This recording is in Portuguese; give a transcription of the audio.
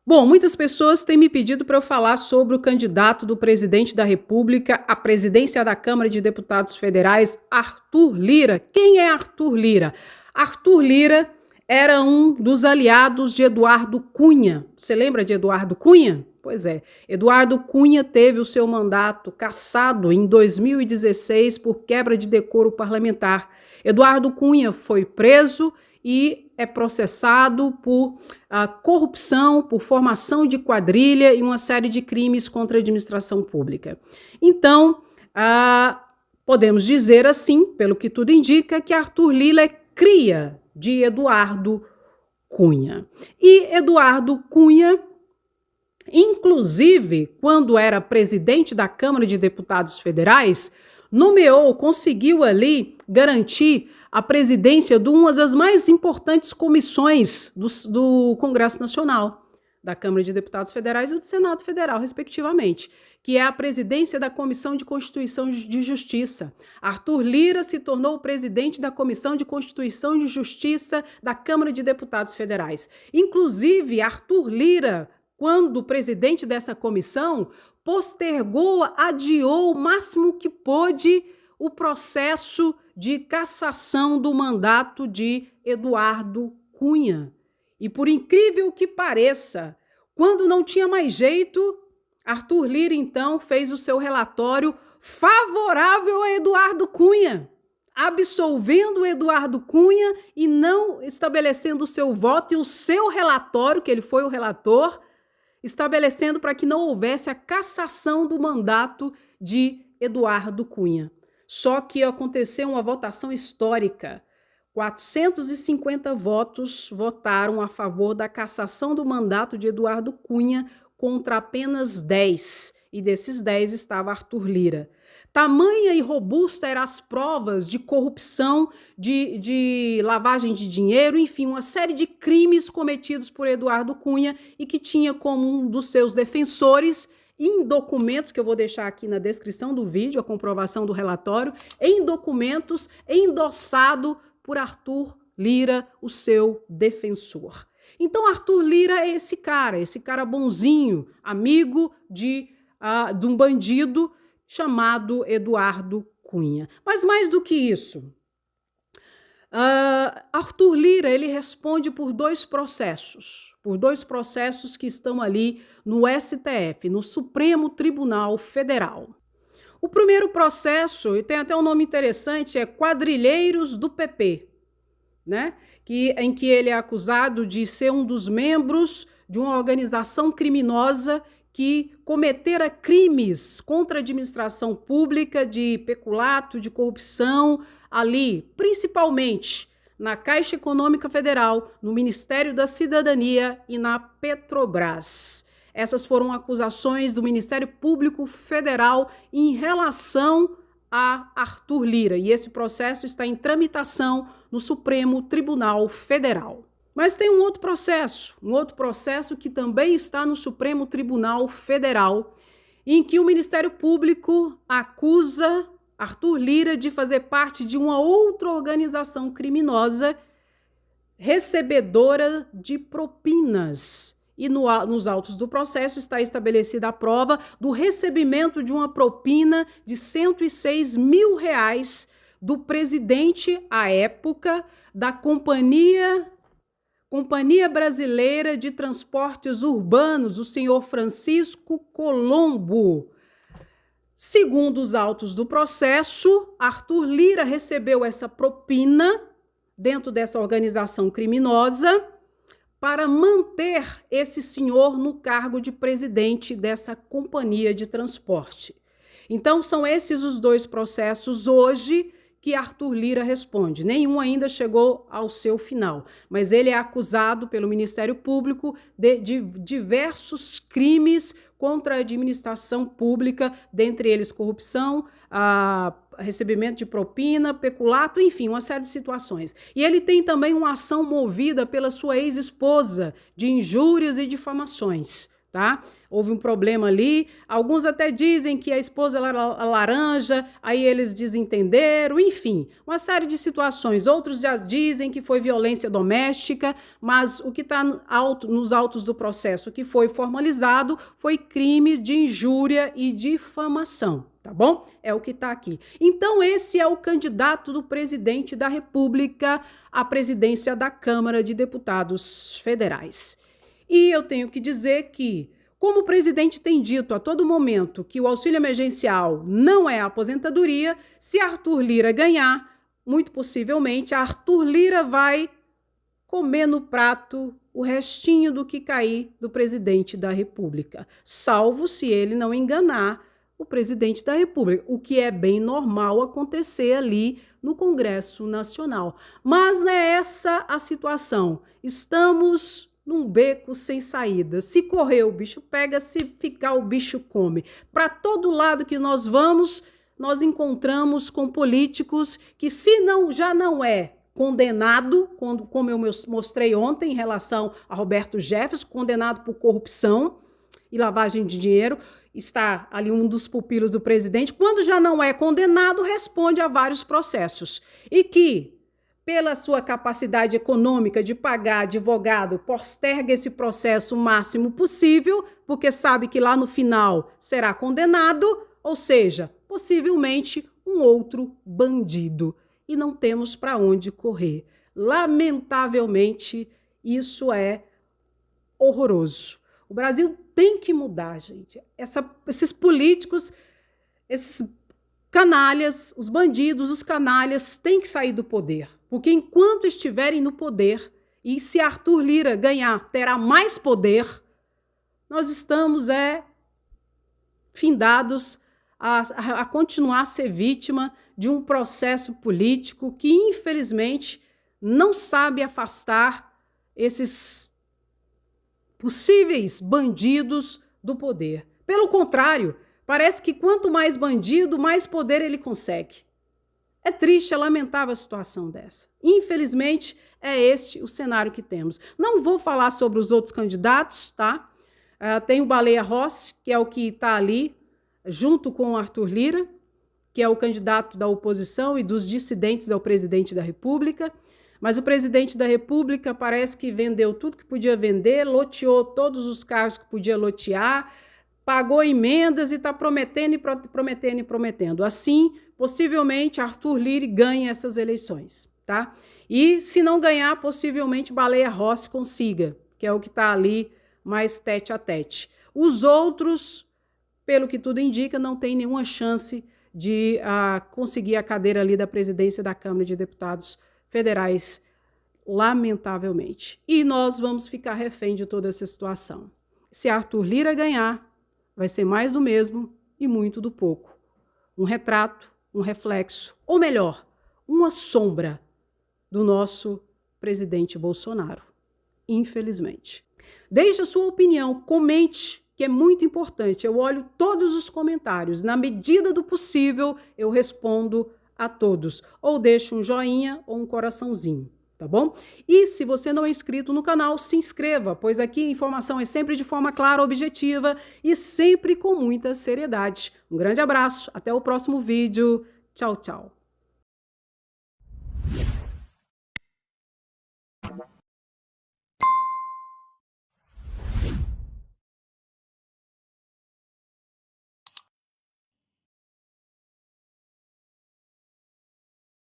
Bom, muitas pessoas têm me pedido para eu falar sobre o candidato do presidente da República à presidência da Câmara de Deputados Federais, Arthur Lira. Quem é Arthur Lira? Arthur Lira era um dos aliados de Eduardo Cunha. Você lembra de Eduardo Cunha? Pois é, Eduardo Cunha teve o seu mandato cassado em 2016 por quebra de decoro parlamentar. Eduardo Cunha foi preso e é processado por corrupção, por formação de quadrilha e uma série de crimes contra a administração pública. Então, podemos dizer assim, pelo que tudo indica, que Arthur Lira é cria de Eduardo Cunha. E Eduardo Cunha, inclusive, quando era presidente da Câmara de Deputados Federais, conseguiu ali garantir a presidência de uma das mais importantes comissões do Congresso Nacional, da Câmara de Deputados Federais e do Senado Federal, respectivamente, que é a presidência da Comissão de Constituição e de Justiça. Arthur Lira se tornou o presidente da Comissão de Constituição e de Justiça da Câmara de Deputados Federais. Inclusive, Arthur Lira, quando presidente dessa comissão, postergou, adiou o máximo que pôde o processo de cassação do mandato de Eduardo Cunha. E por incrível que pareça, quando não tinha mais jeito, Arthur Lira, então, fez o seu relatório favorável a Eduardo Cunha, absolvendo Eduardo Cunha e não estabelecendo o seu voto e o seu relatório, que ele foi o relator, estabelecendo para que não houvesse a cassação do mandato de Eduardo Cunha. Só que aconteceu uma votação histórica. 450 votos votaram a favor da cassação do mandato de Eduardo Cunha contra apenas 10. E desses 10 estava Arthur Lira. Tamanha e robusta eram as provas de corrupção, de lavagem de dinheiro, enfim, uma série de crimes cometidos por Eduardo Cunha e que tinha como um dos seus defensores, em documentos, que eu vou deixar aqui na descrição do vídeo, a comprovação do relatório, em documentos, endossado por Arthur Lira, o seu defensor. Então, Arthur Lira é esse cara bonzinho, amigo de um bandido chamado Eduardo Cunha. Mas mais do que isso, Arthur Lira, ele responde por dois processos que estão ali no STF, no Supremo Tribunal Federal. O primeiro processo, e tem até um nome interessante, é Quadrilheiros do PP, né? Em que ele é acusado de ser um dos membros de uma organização criminosa que cometera crimes contra a administração pública, de peculato, de corrupção, ali, principalmente na Caixa Econômica Federal, no Ministério da Cidadania e na Petrobras. Essas foram acusações do Ministério Público Federal em relação a Arthur Lira, e esse processo está em tramitação no Supremo Tribunal Federal. Mas tem um outro processo que também está no Supremo Tribunal Federal, em que o Ministério Público acusa Arthur Lira de fazer parte de uma outra organização criminosa recebedora de propinas. E nos autos do processo está estabelecida a prova do recebimento de uma propina de R$106 mil do presidente, à época, da Companhia Brasileira de Transportes Urbanos, o senhor Francisco Colombo. Segundo os autos do processo, Arthur Lira recebeu essa propina dentro dessa organização criminosa para manter esse senhor no cargo de presidente dessa companhia de transporte. Então, são esses os dois processos hoje que Arthur Lira responde. Nenhum ainda chegou ao seu final, mas ele é acusado pelo Ministério Público de diversos crimes contra a administração pública, dentre eles corrupção, recebimento de propina, peculato, enfim, uma série de situações. E ele tem também uma ação movida pela sua ex-esposa de injúrias e difamações, tá? Houve um problema ali, alguns até dizem que a esposa era laranja, aí eles desentenderam, enfim, uma série de situações. Outros já dizem que foi violência doméstica, mas o que está nos autos do processo que foi formalizado foi crime de injúria e difamação, tá bom? É o que está aqui. Então esse é o candidato do presidente da República à presidência da Câmara de Deputados Federais. E eu tenho que dizer que, como o presidente tem dito a todo momento que o auxílio emergencial não é a aposentadoria, se Arthur Lira ganhar, muito possivelmente Arthur Lira vai comer no prato o restinho do que cair do presidente da República, salvo se ele não enganar o presidente da República, o que é bem normal acontecer ali no Congresso Nacional. Mas não é essa a situação. Estamos num beco sem saída. Se correr, o bicho pega, se ficar, o bicho come. Para todo lado que nós vamos, nós encontramos com políticos que, se não, já não é condenado, como eu mostrei ontem em relação a Roberto Jefferson, condenado por corrupção e lavagem de dinheiro, está ali um dos pupilos do presidente, quando já não é condenado, responde a vários processos. E que, pela sua capacidade econômica de pagar advogado, posterga esse processo o máximo possível, porque sabe que lá no final será condenado, ou seja, possivelmente um outro bandido. E não temos para onde correr. Lamentavelmente, isso é horroroso. O Brasil tem que mudar, gente. Esses políticos, esses canalhas, os bandidos, os canalhas têm que sair do poder. Porque enquanto estiverem no poder, e se Arthur Lira ganhar, terá mais poder, nós estamos findados a continuar a ser vítima de um processo político que, infelizmente, não sabe afastar esses possíveis bandidos do poder. Pelo contrário, parece que quanto mais bandido, mais poder ele consegue. É triste, é lamentável a situação dessa. Infelizmente, é este o cenário que temos. Não vou falar sobre os outros candidatos, tá? Tem o Baleia Rossi, que é o que está ali, junto com o Arthur Lira, que é o candidato da oposição e dos dissidentes ao presidente da República. Mas o presidente da República parece que vendeu tudo que podia vender, loteou todos os cargos que podia lotear, pagou emendas e está prometendo e prometendo e prometendo. Assim, possivelmente, Arthur Lira ganha essas eleições, tá? E, se não ganhar, possivelmente Baleia Rossi consiga, que é o que está ali mais tete a tete. Os outros, pelo que tudo indica, não tem nenhuma chance de conseguir a cadeira ali da presidência da Câmara de Deputados Federais, lamentavelmente. E nós vamos ficar refém de toda essa situação. Se Arthur Lira ganhar, vai ser mais do mesmo e muito do pouco. Um retrato, um reflexo, ou melhor, uma sombra do nosso presidente Bolsonaro, infelizmente. Deixe a sua opinião, comente, que é muito importante. Eu olho todos os comentários. Na medida do possível, eu respondo a todos. Ou deixo um joinha ou um coraçãozinho, tá bom? E se você não é inscrito no canal, se inscreva, pois aqui a informação é sempre de forma clara, objetiva e sempre com muita seriedade. Um grande abraço, até o próximo vídeo. Tchau, tchau.